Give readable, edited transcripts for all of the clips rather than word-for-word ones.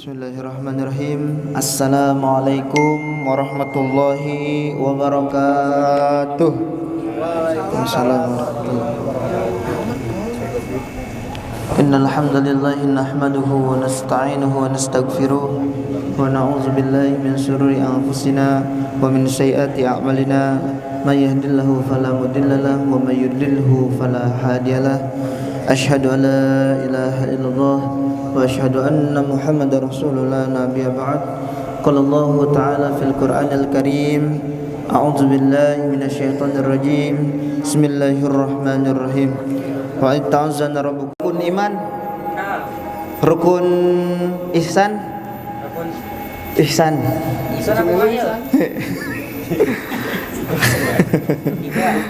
Bismillahirrahmanirrahim. Assalamualaikum warahmatullahi wabarakatuh. Waalaikumsalam warahmatullahi wabarakatuh. Innal hamdalillah nahmaduhu wa nasta'inuhu wa nastaghfiruh wa na'udzu billahi min shururi anfusina wa min sayyiati a'malina. May yahdihillahu fala mudilla lahu wa may yudlilhu fala hadiyalah. Asyhadu an la ilaha illallah wa asyhadu anna Muhammadar Rasulullah nabiyya ba'd. Qala Allah ta'ala fil Qur'anil Karim, a'udzu billahi minasyaitonir rajim. Bismillahirrahmanirrahim. Wa ta'azzana rabbukum iman. Rukun ihsan. Ihsan.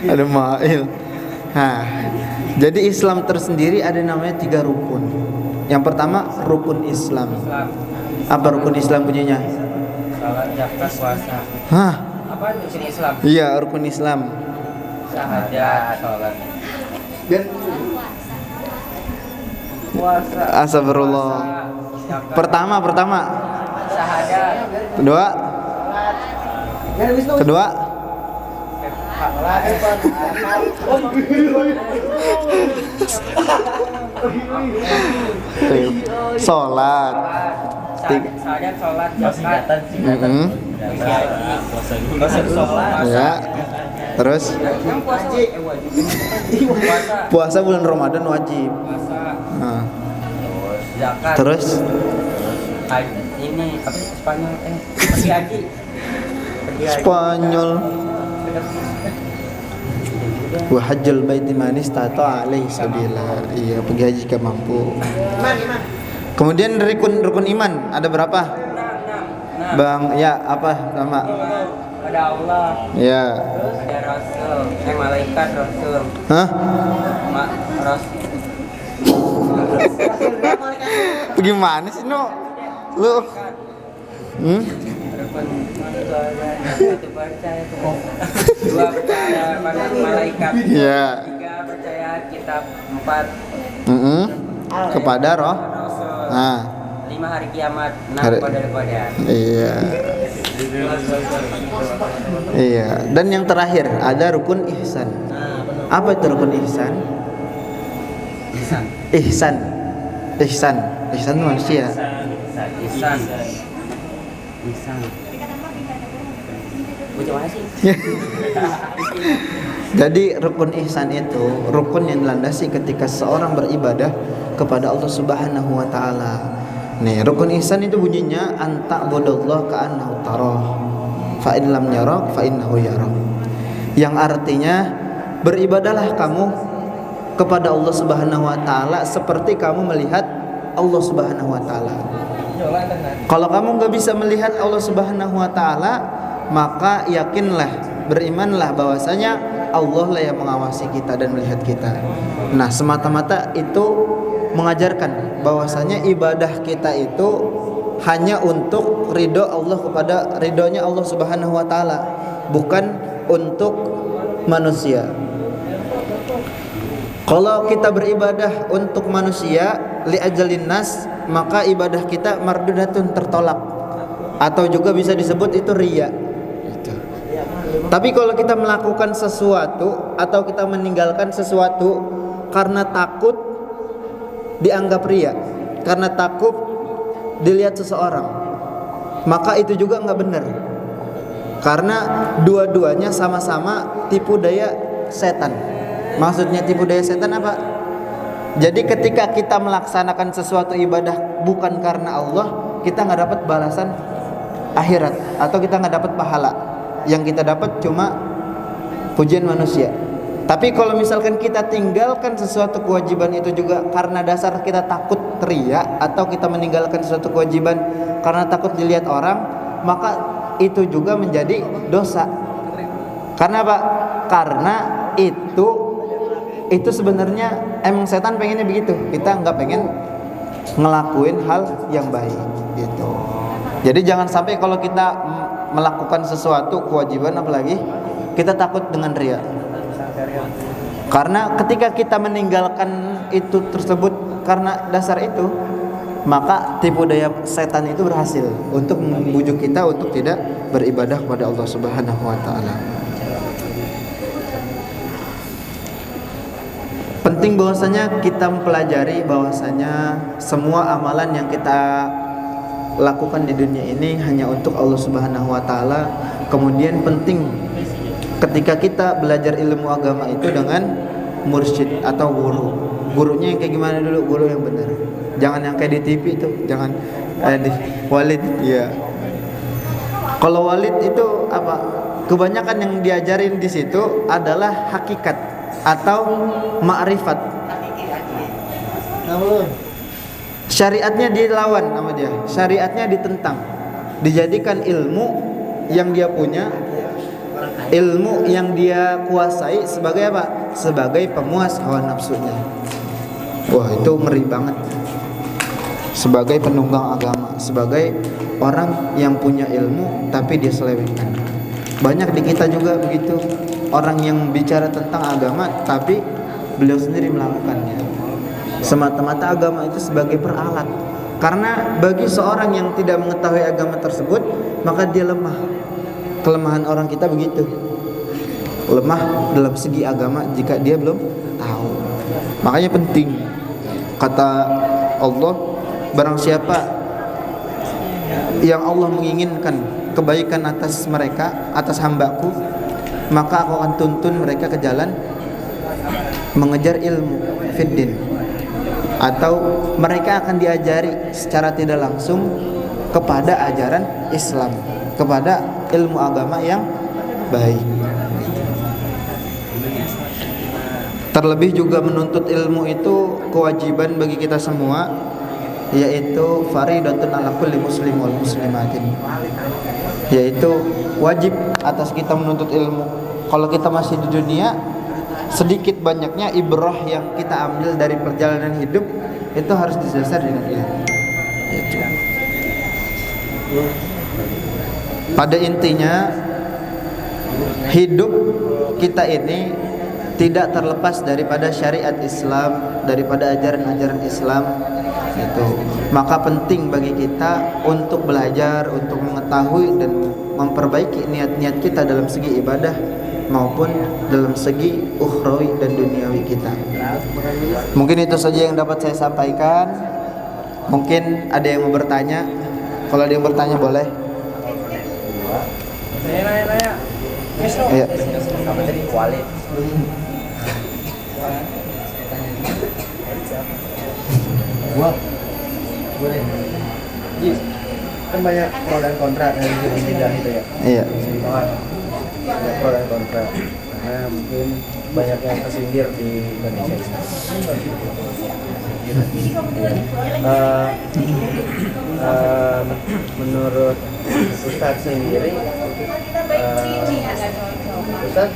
Ada mail. Jadi Islam tersendiri ada namanya 3 rukun. Yang pertama rukun Islam. Apa rukun Islam bunyinya? Salat, zakat, puasa. Apa rukun Islam? Iya, rukun Islam. Syahadat, salat. Puasa. Astagfirullah. Pertama. Syahadat. Kedua. Sholat. Syahadat, salat, zakat. Sholat. Ya. Terus puasa bulan Ramadan wajib. Puasa. Zakat. Terus Ini apa Spanyol? Pergi haji. Spanyol. Wa hajjal baiti man istata'a alaihi sabila. Iya, pergi haji jika mampu. Kemudian rukun iman ada berapa? 6. Bang, ya apa nama? Ada Allah. Ya. Ada Rasul. Malaikat Rasul. Hah? Rasul. Bagaimana sih, No? Lu? Satu percaya, 2 percaya pada malaikat, Ya. 3 percaya kitab, 4 Kepada roh. Rasul, Nah. 5 hari kiamat, 6 pada. Iya. Iya. Dan yang terakhir ada rukun ihsan. Apa itu rukun ihsan? Ihsan manusia. Ihsan. Jadi rukun ihsan itu rukun yang dilandasi ketika seorang beribadah kepada Allah Subhanahu wa taala. Nih, rukun ihsan itu bunyinya anta budallah ka'annahu tarah. Fa in lam yarak fa innahu yarak. Yang artinya beribadahlah kamu kepada Allah Subhanahu wa taala seperti kamu melihat Allah Subhanahu wa taala. Kalau kamu nggak bisa melihat Allah Subhanahu wa taala, maka yakinlah, berimanlah bahwasanya Allah lah yang mengawasi kita dan melihat kita. Nah, semata-mata itu mengajarkan bahwasanya ibadah kita itu hanya untuk ridho Allah, kepada ridhonya Allah Subhanahu wa taala, bukan untuk manusia. Kalau kita beribadah untuk manusia li ajalin nas, maka ibadah kita mardudatun, tertolak, atau juga bisa disebut itu riya. Tapi kalau kita melakukan sesuatu atau kita meninggalkan sesuatu karena takut dianggap riya, karena takut dilihat seseorang, maka itu juga nggak benar. Karena dua-duanya sama-sama tipu daya setan. Maksudnya tipu daya setan apa? Jadi ketika kita melaksanakan sesuatu ibadah bukan karena Allah, kita nggak dapat balasan akhirat, atau kita nggak dapat pahala. Yang kita dapat cuma pujian manusia. Tapi kalau misalkan kita tinggalkan sesuatu kewajiban itu juga karena dasar kita takut riya, atau kita meninggalkan sesuatu kewajiban karena takut dilihat orang, maka itu juga menjadi dosa. Karena apa? Karena itu sebenarnya emang setan pengennya begitu. Kita nggak pengen ngelakuin hal yang baik gitu. Jadi jangan sampai kalau kita melakukan sesuatu kewajiban, apalagi kita takut dengan riya. Karena ketika kita meninggalkan itu tersebut karena dasar itu, maka tipu daya setan itu berhasil untuk membujuk kita untuk tidak beribadah kepada Allah Subhanahu wa taala. Penting bahwasanya kita mempelajari bahwasanya semua amalan yang kita lakukan di dunia ini hanya untuk Allah Subhanahu wa taala. Kemudian penting ketika kita belajar ilmu agama itu dengan mursyid atau guru. Gurunya yang kayak gimana dulu? Guru yang benar. Jangan yang kayak di TV itu, jangan di walid ya. Kalau walid itu apa? Kebanyakan yang diajarin di situ adalah hakikat atau ma'rifat. Syariatnya dilawan sama dia, syariatnya ditentang. Dijadikan ilmu yang dia punya, ilmu yang dia kuasai sebagai apa? Sebagai pemuas hawa nafsunya. Wah, itu ngeri banget. Sebagai penunggang agama, sebagai orang yang punya ilmu tapi dia selewengkan. Banyak di kita juga begitu. Orang yang bicara tentang agama tapi beliau sendiri melakukannya. Semata-mata agama itu sebagai peralat. Karena bagi seorang yang tidak mengetahui agama tersebut, maka dia lemah. Kelemahan orang kita begitu. Lemah dalam segi agama jika dia belum tahu. Makanya penting, kata Allah, barang siapa yang Allah menginginkan kebaikan atas mereka, atas hambaku, maka aku akan tuntun mereka ke jalan mengejar ilmu fiddin, atau mereka akan diajari secara tidak langsung kepada ajaran Islam, kepada ilmu agama yang baik. Terlebih juga menuntut ilmu itu kewajiban bagi kita semua, yaitu faridatun ala kulli muslim wal muslimatin, yaitu wajib atas kita menuntut ilmu. Kalau kita masih di dunia, sedikit banyaknya ibrah yang kita ambil dari perjalanan hidup itu harus didasar dengan ilmu. Pada intinya, hidup kita ini tidak terlepas daripada syariat Islam, daripada ajaran-ajaran Islam itu. Maka penting bagi kita untuk belajar, untuk mengetahui dan memperbaiki niat-niat kita dalam segi ibadah maupun dalam segi ukhrawi dan duniawi kita. Mungkin itu saja yang dapat saya sampaikan. Mungkin ada yang mau bertanya. Kalau ada yang bertanya boleh. Saya nanya-nanya. Iya. Apa tadi? Walid. Gua boleh. Iya. Kan banyak pro dan kontra dari bidang itu ya. Iya. Banyak pro dan kontra. Karena mungkin banyak yang tersindir di Indonesia ini. Menurut Ustadz sendiri, Ustadz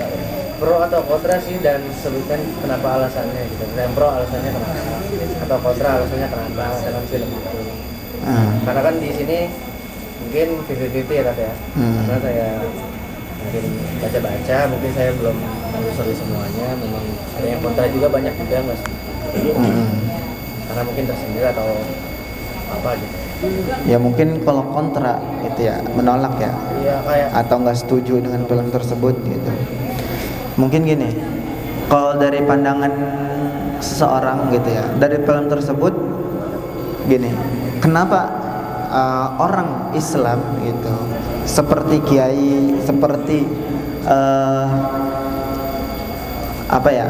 pro atau kontra sih, dan sebutkan kenapa alasannya gitu. Dan pro alasannya kenapa, atau kontra alasannya kenapa dalam film itu. Karena kan di sini mungkin 50-50 ya Kak ya. Karena saya mungkin baca-baca, mungkin saya belum menelusuri semuanya. Memang ada yang kontra juga banyak juga nggak sih? Karena mungkin tersindir atau apa gitu. Ya mungkin kalau kontra gitu ya, menolak ya. Iya, kayak atau nggak setuju dengan film tersebut gitu. Mungkin gini, kalau dari pandangan seseorang gitu ya, dari film tersebut gini, kenapa orang Islam gitu, seperti kiai, seperti apa ya,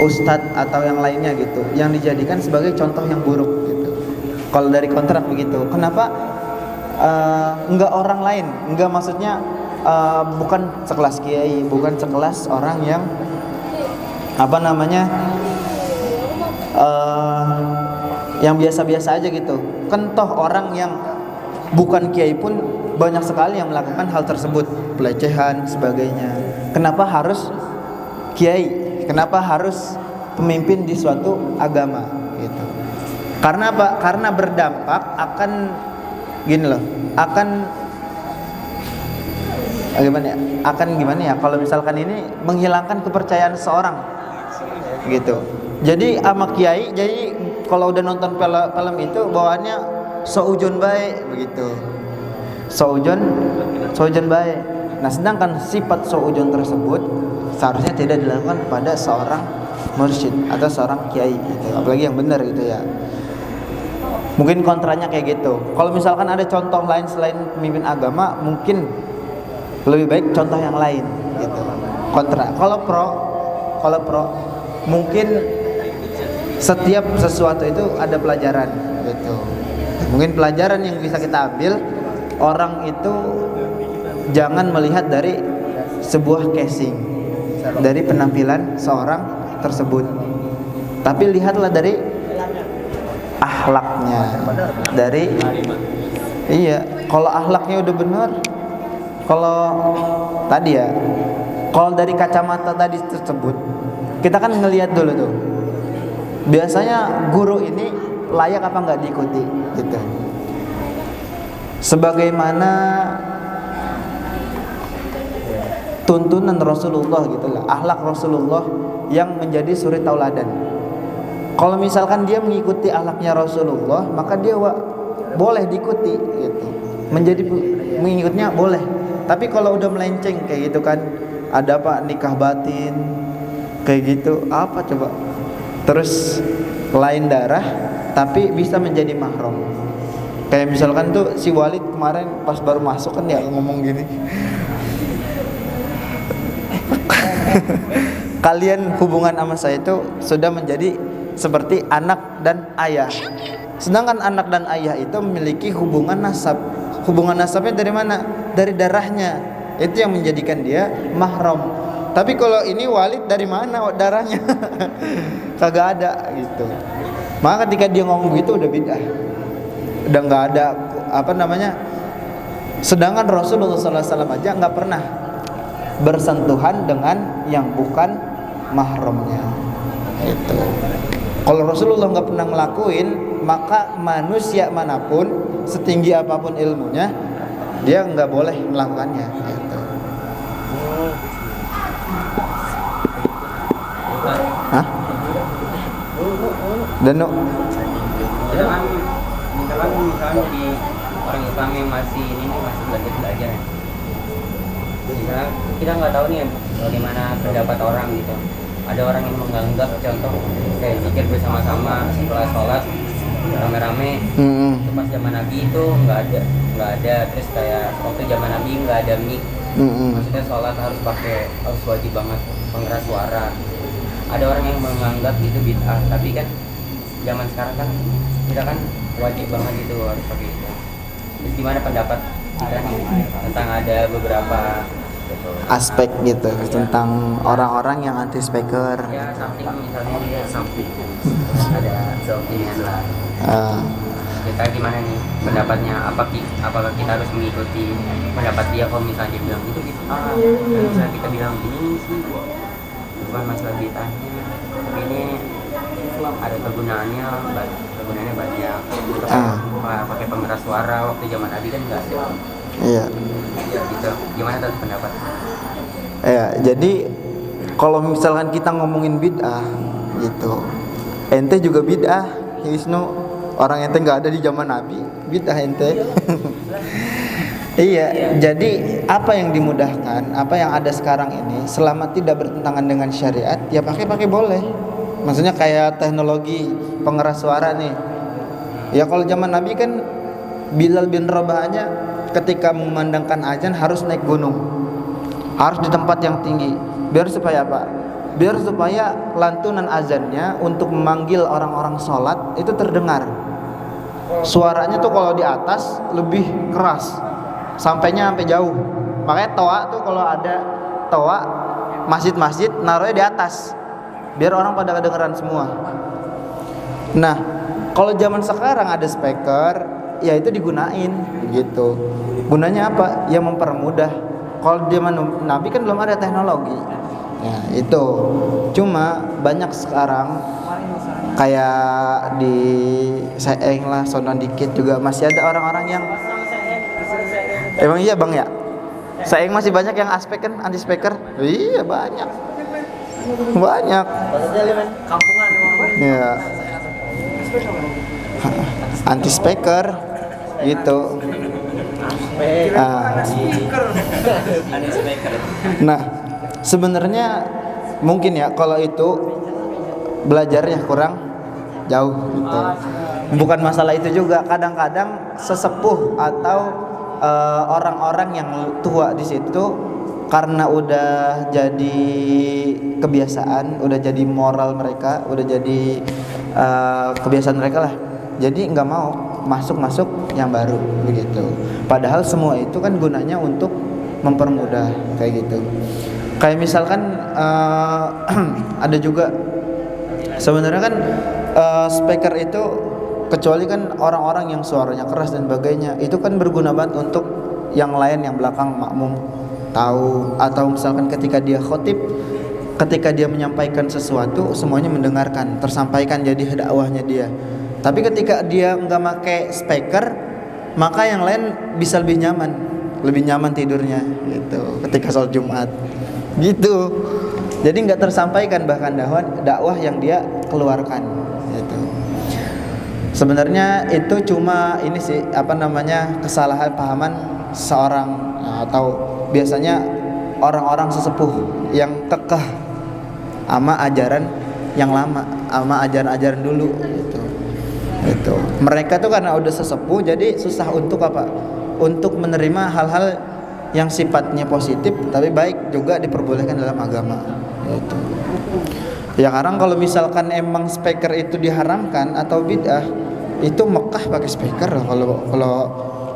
ustadz atau yang lainnya gitu, yang dijadikan sebagai contoh yang buruk gitu. Kalau dari kontrak begitu, kenapa enggak orang lain, enggak maksudnya bukan sekelas kiai, bukan sekelas orang yang apa namanya yang biasa-biasa aja gitu. Kan toh orang yang bukan kiai pun banyak sekali yang melakukan hal tersebut, pelecehan sebagainya. Kenapa harus kiai? Kenapa harus pemimpin di suatu agama gitu? Karena apa? Karena berdampak akan gini loh, akan gimana ya? Akan gimana ya? Kalau misalkan ini menghilangkan kepercayaan seorang gitu. Jadi sama kiai, jadi kalau udah nonton film itu bawaannya seujon baik begitu. Seujon baik. Nah, sedangkan sifat seujon tersebut seharusnya tidak dilakukan pada seorang mursyid atau seorang kiai gitu. Apalagi yang benar gitu ya. Mungkin kontranya kayak gitu. Kalau misalkan ada contoh lain selain pemimpin agama, mungkin lebih baik contoh yang lain gitu. Kontra. Kalau pro mungkin setiap sesuatu itu ada pelajaran gitu. Mungkin pelajaran yang bisa kita ambil, orang itu jangan melihat dari sebuah casing, dari penampilan seorang tersebut, tapi lihatlah dari akhlaknya. Dari kalau akhlaknya udah benar, kalau tadi ya, kalau dari kacamata tadi tersebut, kita kan ngelihat dulu tuh. Biasanya guru ini layak apa nggak diikuti gitu. Sebagaimana tuntunan Rasulullah gitulah, akhlak Rasulullah yang menjadi suri tauladan. Kalau misalkan dia mengikuti akhlaknya Rasulullah, maka dia boleh diikuti gitu. Mengikutnya boleh. Tapi kalau udah melenceng kayak gitu kan, ada apa nikah batin kayak gitu, apa coba? Terus lain darah tapi bisa menjadi mahram. Kayak misalkan tuh si Walid kemarin pas baru masuk kan dia ngomong gini. Kalian hubungan sama saya itu sudah menjadi seperti anak dan ayah. Sedangkan anak dan ayah itu memiliki hubungan nasab. Hubungan nasabnya dari mana? Dari darahnya. Itu yang menjadikan dia mahram. Tapi kalau ini Walid dari mana darahnya? Kagak ada gitu. Maka ketika dia ngomong gitu udah bid'ah. Udah nggak ada sedangkan Rasulullah SAW aja nggak pernah bersentuhan dengan yang bukan mahramnya gitu. Kalau Rasulullah nggak pernah ngelakuin, maka manusia manapun setinggi apapun ilmunya dia nggak boleh melakukannya gitu. Hah? Danu? Misalnya di orang Islam yang masih belajar ya. Misalnya kita nggak tahu nih bagaimana pendapat orang gitu. Ada orang yang menganggap contoh kayak zikir bersama-sama setelah sholat rame-rame. Itu pas zaman Nabi itu nggak ada. Terus kayak waktu zaman Nabi nggak ada mic. Maksudnya sholat harus wajib banget pengeras suara. Ada orang yang menganggap itu bid'ah, tapi kan zaman sekarang kan kita kan wajib banget itu harus pakai itu. Terus gimana pendapat kita nih tentang ada beberapa aspek gitu tentang orang-orang yang anti speaker. Ya something misalnya dia something ada opinion lah. Kita gimana nih pendapatnya? Apakah kita harus mengikuti pendapat dia kalau misalnya dia bilang itu bid'ah? Misalnya kita bilang ini sih bukan masalah bid'ahnya, tapi ini ada kegunaannya banyak. Untuk pakai pengeras suara waktu zaman Nabi kan nggak ada. Iya. Ya gitu. Gimana tadi pendapat? Ya, jadi kalau misalkan kita ngomongin bid'ah gitu, ente juga bid'ah, Wisnu. Orang ente nggak ada di zaman Nabi, bid'ah ente. Iya, jadi apa yang dimudahkan, apa yang ada sekarang ini, selama tidak bertentangan dengan syariat, ya pakai boleh. Maksudnya kayak teknologi pengeras suara nih. Ya kalau zaman Nabi kan Bilal bin Rabah aja ketika memandangkan azan harus naik gunung, harus di tempat yang tinggi. Biar supaya apa? Biar supaya lantunan azannya untuk memanggil orang-orang sholat itu terdengar. Suaranya tuh kalau di atas lebih keras, sampainya sampai jauh. Makanya toa tuh kalau ada toa masjid-masjid naruhnya di atas, biar orang pada kedengeran semua. Nah, kalau zaman sekarang ada speaker, ya itu digunain gitu. Gunanya apa? Ya mempermudah. Kalau zaman Nabi kan belum ada teknologi. Ya, itu. Cuma banyak sekarang kayak di Seeng lah, sono dikit juga masih ada orang-orang yang emang iya bang ya? Seeng masih banyak yang aspek kan, anti speaker. Iya banyak. Maksudnya kampungan emang. Iya. Anti speaker gitu. Nah, sebenarnya mungkin ya kalau itu belajarnya kurang jauh gitu. Bukan masalah itu juga, kadang-kadang sesepuh atau orang-orang yang tua di situ karena udah jadi kebiasaan, udah jadi moral mereka, udah jadi kebiasaan mereka lah. Jadi nggak mau masuk yang baru begitu. Padahal semua itu kan gunanya untuk mempermudah kayak gitu. Kayak misalkan ada juga sebenarnya kan speaker itu, kecuali kan orang-orang yang suaranya keras dan sebagainya, itu kan berguna banget untuk yang lain yang belakang makmum tahu, atau misalkan ketika dia khotib, ketika dia menyampaikan sesuatu semuanya mendengarkan, tersampaikan jadi dakwahnya dia. Tapi ketika dia nggak pakai speaker, maka yang lain bisa lebih nyaman tidurnya gitu ketika sholat Jumat gitu. Jadi nggak tersampaikan bahkan dakwah yang dia keluarkan gitu. Sebenarnya itu cuma ini sih kesalahan pahaman seorang, atau biasanya orang-orang sesepuh yang kekeh sama ajaran yang lama, sama ajaran-ajaran dulu gitu. Itu mereka tuh karena udah sesepuh jadi susah untuk untuk menerima hal-hal yang sifatnya positif tapi baik juga diperbolehkan dalam agama gitu. Ya karena kalau misalkan emang speaker itu diharamkan atau bid'ah, itu Mekah pakai speaker.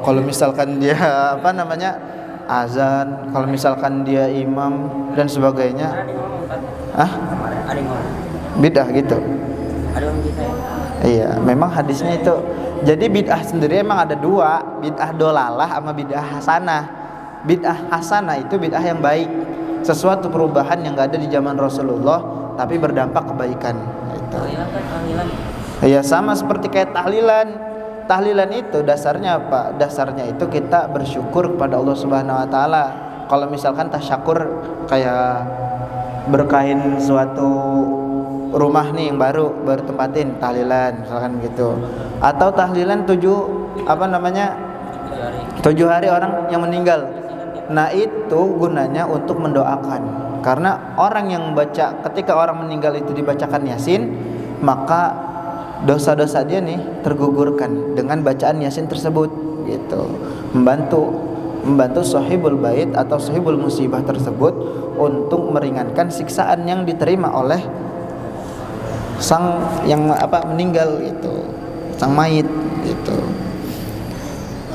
Kalau misalkan dia azan, kalau misalkan dia imam dan sebagainya, bid'ah gitu. Iya, memang hadisnya itu. Jadi bid'ah sendiri emang ada dua, bid'ah dolalah sama bid'ah hasanah. Bid'ah hasanah itu bid'ah yang baik, sesuatu perubahan yang gak ada di zaman Rasulullah tapi berdampak kebaikan gitu. Iya, sama seperti kayak tahlilan. Tahlilan itu dasarnya apa? Dasarnya itu kita bersyukur kepada Allah Subhanahu wa taala. Kalau misalkan tasyakur kayak berkahin suatu rumah nih yang baru tempatin tahlilan misalkan gitu, atau tahlilan 7 hari orang yang meninggal. Nah itu gunanya untuk mendoakan, karena orang yang baca, ketika orang meninggal itu dibacakan Yasin, maka dosa-dosa dia nih tergugurkan dengan bacaan Yasin tersebut gitu. Membantu sahibul bait atau sahibul musibah tersebut untuk meringankan siksaan yang diterima oleh sang yang meninggal itu, sang mayit gitu.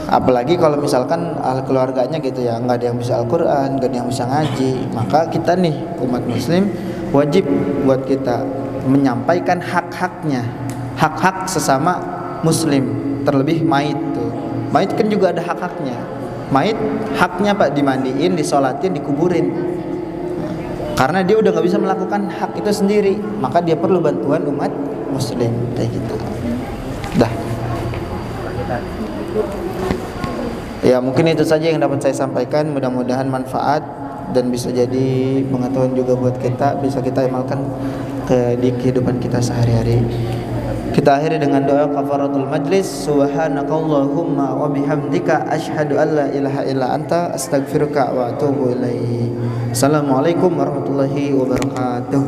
Apalagi kalau misalkan keluarganya gitu ya, nggak ada yang bisa Al-Quran, nggak ada yang bisa ngaji, maka kita nih umat muslim wajib buat kita menyampaikan hak-hak sesama muslim, terlebih mayit tuh. Mayit kan juga ada hak-haknya. Mayit haknya dimandiin, disolatin, dikuburin. Karena dia udah nggak bisa melakukan hak itu sendiri, maka dia perlu bantuan umat muslim kayak gitu. Dah. Ya mungkin itu saja yang dapat saya sampaikan. Mudah-mudahan manfaat dan bisa jadi pengetahuan juga buat kita, bisa kita amalkan di kehidupan kita sehari-hari. Kita akhiri dengan doa kafaratul majlis. Subhanakallahumma wa bihamdika asyhadu an la ilaha illa anta astaghfiruka wa atubu ilaik. Assalamualaikum warahmatullahi wabarakatuh.